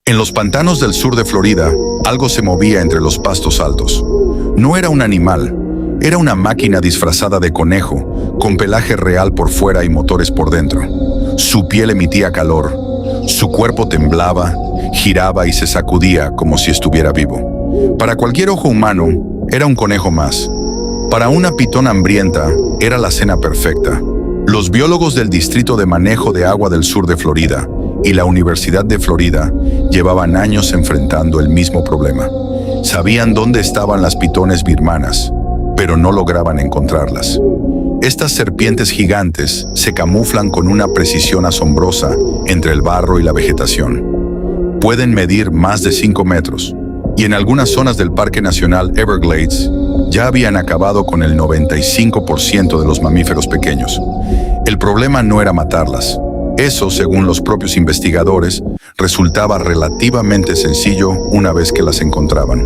En los pantanos del sur de Florida, algo se movía entre los pastos altos. No era un animal, era una máquina disfrazada de conejo, con pelaje real por fuera y motores por dentro. Su piel emitía calor, su cuerpo temblaba, giraba y se sacudía como si estuviera vivo. Para cualquier ojo humano, era un conejo más. Para una pitón hambrienta, era la cena perfecta. Los biólogos del Distrito de Manejo de Agua del Sur de Florida y la Universidad de Florida llevaban años enfrentando el mismo problema. Sabían dónde estaban las pitones birmanas, pero no lograban encontrarlas. Estas serpientes gigantes se camuflan con una precisión asombrosa entre el barro y la vegetación. Pueden medir más de 5 metros, y en algunas zonas del Parque Nacional Everglades ya habían acabado con el 95% de los mamíferos pequeños. El problema no era matarlas. Eso, según los propios investigadores, resultaba relativamente sencillo una vez que las encontraban.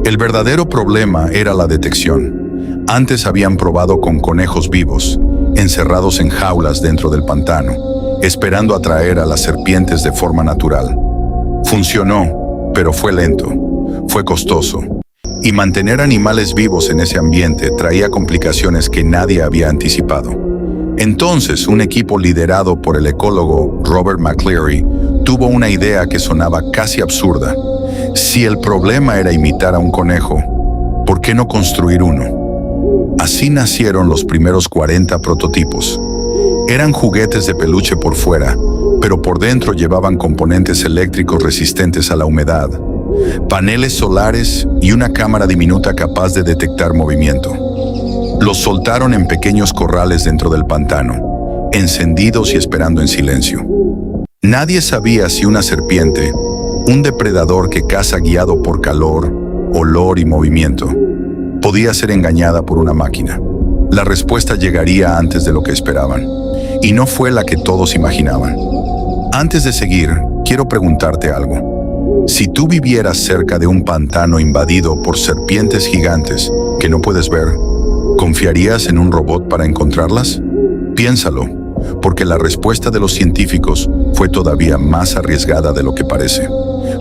El verdadero problema era la detección. Antes habían probado con conejos vivos, encerrados en jaulas dentro del pantano, esperando atraer a las serpientes de forma natural. Funcionó, pero fue lento, fue costoso. Y mantener animales vivos en ese ambiente traía complicaciones que nadie había anticipado. Entonces, un equipo liderado por el ecólogo Robert McCleary tuvo una idea que sonaba casi absurda. Si el problema era imitar a un conejo, ¿por qué no construir uno? Así nacieron los primeros 40 prototipos. Eran juguetes de peluche por fuera, pero por dentro llevaban componentes eléctricos resistentes a la humedad, paneles solares y una cámara diminuta capaz de detectar movimiento. Los soltaron en pequeños corrales dentro del pantano, encendidos y esperando en silencio. Nadie sabía si una serpiente, un depredador que caza guiado por calor, olor y movimiento, podía ser engañada por una máquina. La respuesta llegaría antes de lo que esperaban, y no fue la que todos imaginaban. Antes de seguir, quiero preguntarte algo. Si tú vivieras cerca de un pantano invadido por serpientes gigantes que no puedes ver, ¿confiarías en un robot para encontrarlas? Piénsalo, porque la respuesta de los científicos fue todavía más arriesgada de lo que parece.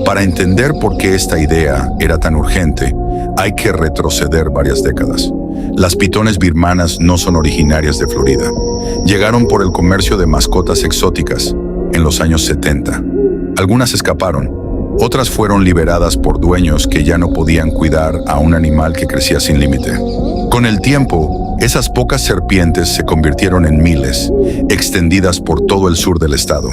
Para entender por qué esta idea era tan urgente, hay que retroceder varias décadas. Las pitones birmanas no son originarias de Florida. Llegaron por el comercio de mascotas exóticas en los años 70. Algunas escaparon, otras fueron liberadas por dueños que ya no podían cuidar a un animal que crecía sin límite. Con el tiempo, esas pocas serpientes se convirtieron en miles, extendidas por todo el sur del estado.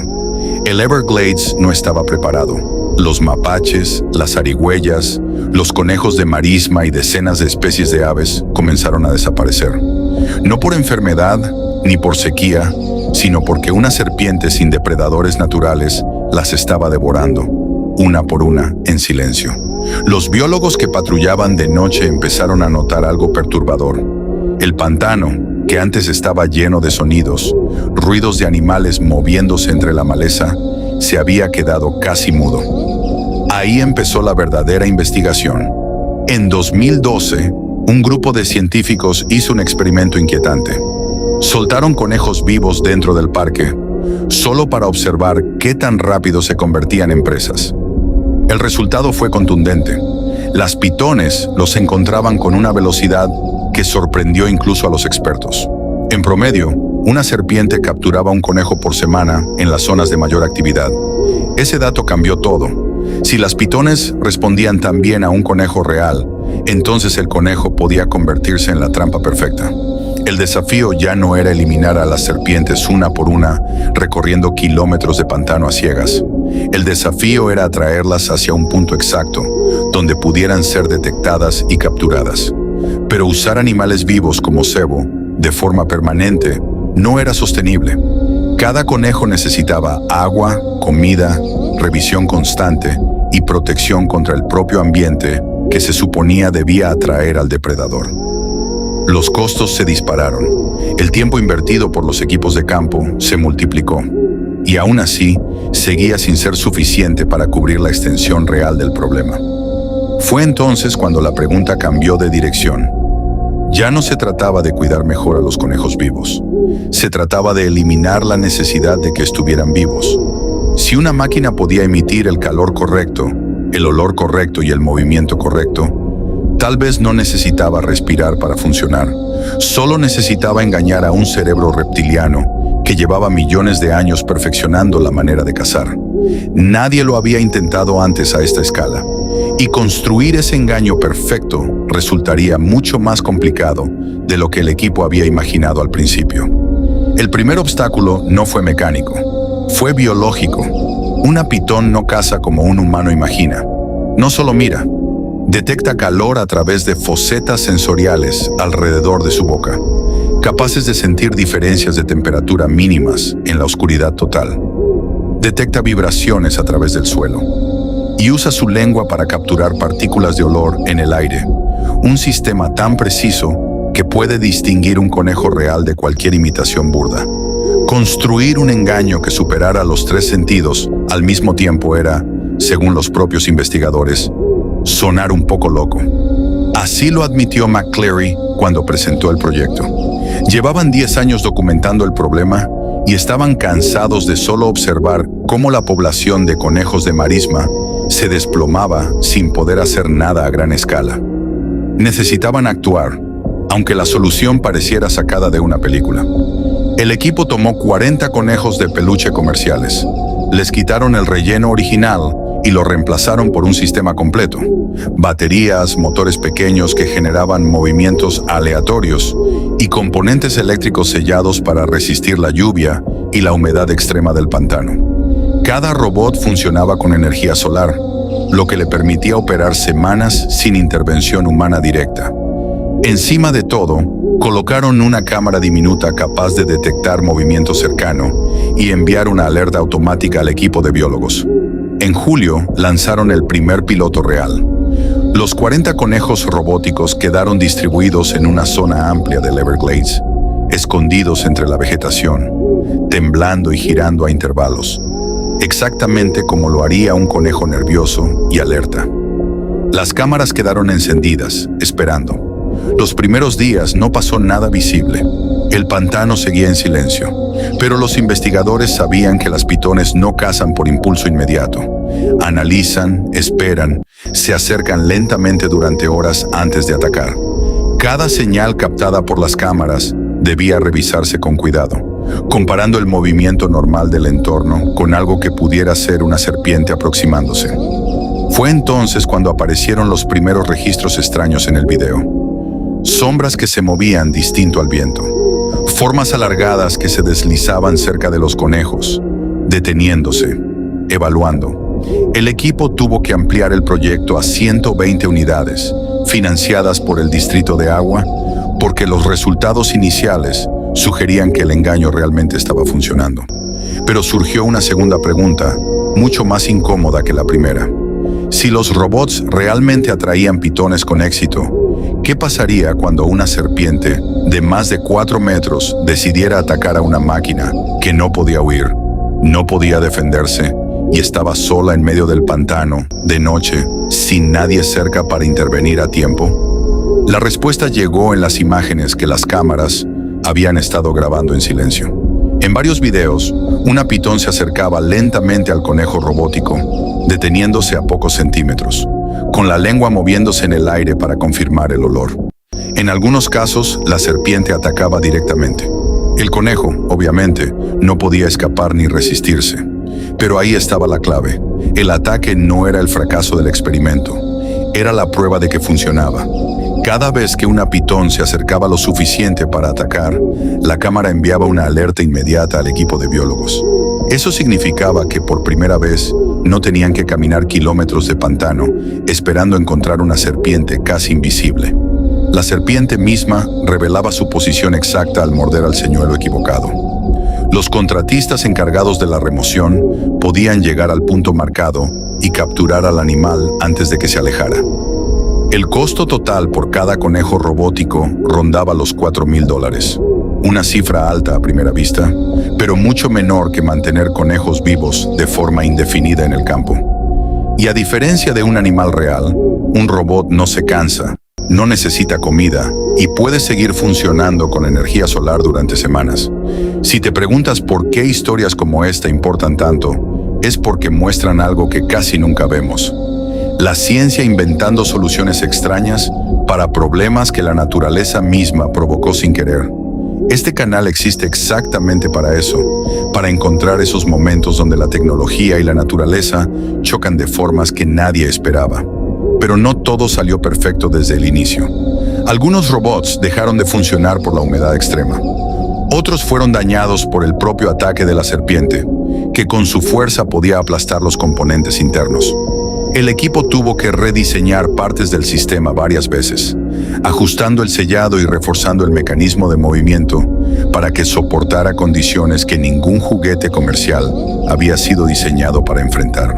El Everglades no estaba preparado. Los mapaches, las zarigüeyas, los conejos de marisma y decenas de especies de aves comenzaron a desaparecer. No por enfermedad ni por sequía, sino porque una serpiente sin depredadores naturales las estaba devorando, una por una, en silencio. Los biólogos que patrullaban de noche empezaron a notar algo perturbador. El pantano, que antes estaba lleno de sonidos, ruidos de animales moviéndose entre la maleza, se había quedado casi mudo. Ahí empezó la verdadera investigación. En 2012, un grupo de científicos hizo un experimento inquietante. Soltaron conejos vivos dentro del parque, solo para observar qué tan rápido se convertían en presas. El resultado fue contundente. Las pitones los encontraban con una velocidad que sorprendió incluso a los expertos. En promedio, una serpiente capturaba un conejo por semana en las zonas de mayor actividad. Ese dato cambió todo. Si las pitones respondían tan bien a un conejo real, entonces el conejo podía convertirse en la trampa perfecta. El desafío ya no era eliminar a las serpientes una por una, recorriendo kilómetros de pantano a ciegas. El desafío era atraerlas hacia un punto exacto, donde pudieran ser detectadas y capturadas. Pero usar animales vivos como cebo, de forma permanente, no era sostenible. Cada conejo necesitaba agua, comida, revisión constante y protección contra el propio ambiente que se suponía debía atraer al depredador. Los costos se dispararon. El tiempo invertido por los equipos de campo se multiplicó. Y aún así, seguía sin ser suficiente para cubrir la extensión real del problema. Fue entonces cuando la pregunta cambió de dirección. Ya no se trataba de cuidar mejor a los conejos vivos. Se trataba de eliminar la necesidad de que estuvieran vivos. Si una máquina podía emitir el calor correcto, el olor correcto y el movimiento correcto, tal vez no necesitaba respirar para funcionar. Solo necesitaba engañar a un cerebro reptiliano que llevaba millones de años perfeccionando la manera de cazar. Nadie lo había intentado antes a esta escala, y construir ese engaño perfecto resultaría mucho más complicado de lo que el equipo había imaginado al principio. El primer obstáculo no fue mecánico, fue biológico. Una pitón no caza como un humano imagina. No solo mira, detecta calor a través de fosetas sensoriales alrededor de su boca, capaces de sentir diferencias de temperatura mínimas en la oscuridad total. Detecta vibraciones a través del suelo y usa su lengua para capturar partículas de olor en el aire, un sistema tan preciso que puede distinguir un conejo real de cualquier imitación burda. Construir un engaño que superara los 3 sentidos al mismo tiempo era, según los propios investigadores, sonar un poco loco. Así lo admitió McCleary cuando presentó el proyecto. Llevaban 10 años documentando el problema y estaban cansados de solo observar cómo la población de conejos de marisma se desplomaba sin poder hacer nada a gran escala. Necesitaban actuar, aunque la solución pareciera sacada de una película. El equipo tomó 40 conejos de peluche comerciales, les quitaron el relleno original y lo reemplazaron por un sistema completo. Baterías, motores pequeños que generaban movimientos aleatorios y componentes eléctricos sellados para resistir la lluvia y la humedad extrema del pantano. Cada robot funcionaba con energía solar, lo que le permitía operar semanas sin intervención humana directa. Encima de todo, colocaron una cámara diminuta capaz de detectar movimiento cercano y enviar una alerta automática al equipo de biólogos. En julio, lanzaron el primer piloto real. Los 40 conejos robóticos quedaron distribuidos en una zona amplia del Everglades, escondidos entre la vegetación, temblando y girando a intervalos, exactamente como lo haría un conejo nervioso y alerta. Las cámaras quedaron encendidas, esperando. Los primeros días no pasó nada visible. El pantano seguía en silencio, pero los investigadores sabían que las pitones no cazan por impulso inmediato. Analizan, esperan, se acercan lentamente durante horas antes de atacar. Cada señal captada por las cámaras debía revisarse con cuidado, comparando el movimiento normal del entorno con algo que pudiera ser una serpiente aproximándose. Fue entonces cuando aparecieron los primeros registros extraños en el video. Sombras que se movían distinto al viento. Formas alargadas que se deslizaban cerca de los conejos, deteniéndose, evaluando. El equipo tuvo que ampliar el proyecto a 120 unidades, financiadas por el Distrito de Agua, porque los resultados iniciales sugerían que el engaño realmente estaba funcionando. Pero surgió una segunda pregunta, mucho más incómoda que la primera. Si los robots realmente atraían pitones con éxito, ¿qué pasaría cuando una serpiente de más de 4 metros decidiera atacar a una máquina que no podía huir, no podía defenderse y estaba sola en medio del pantano, de noche, sin nadie cerca para intervenir a tiempo? La respuesta llegó en las imágenes que las cámaras habían estado grabando en silencio. En varios videos, una pitón se acercaba lentamente al conejo robótico, deteniéndose a pocos centímetros, con la lengua moviéndose en el aire para confirmar el olor. En algunos casos, la serpiente atacaba directamente. El conejo, obviamente, no podía escapar ni resistirse. Pero ahí estaba la clave. El ataque no era el fracaso del experimento, era la prueba de que funcionaba. Cada vez que una pitón se acercaba lo suficiente para atacar, la cámara enviaba una alerta inmediata al equipo de biólogos. Eso significaba que por primera vez no tenían que caminar kilómetros de pantano esperando encontrar una serpiente casi invisible. La serpiente misma revelaba su posición exacta al morder al señuelo equivocado. Los contratistas encargados de la remoción podían llegar al punto marcado y capturar al animal antes de que se alejara. El costo total por cada conejo robótico rondaba los $4,000, una cifra alta a primera vista, pero mucho menor que mantener conejos vivos de forma indefinida en el campo. Y a diferencia de un animal real, un robot no se cansa, no necesita comida y puede seguir funcionando con energía solar durante semanas. Si te preguntas por qué historias como esta importan tanto, es porque muestran algo que casi nunca vemos. La ciencia inventando soluciones extrañas para problemas que la naturaleza misma provocó sin querer. Este canal existe exactamente para eso, para encontrar esos momentos donde la tecnología y la naturaleza chocan de formas que nadie esperaba. Pero no todo salió perfecto desde el inicio. Algunos robots dejaron de funcionar por la humedad extrema. Otros fueron dañados por el propio ataque de la serpiente, que con su fuerza podía aplastar los componentes internos. El equipo tuvo que rediseñar partes del sistema varias veces, ajustando el sellado y reforzando el mecanismo de movimiento para que soportara condiciones que ningún juguete comercial había sido diseñado para enfrentar.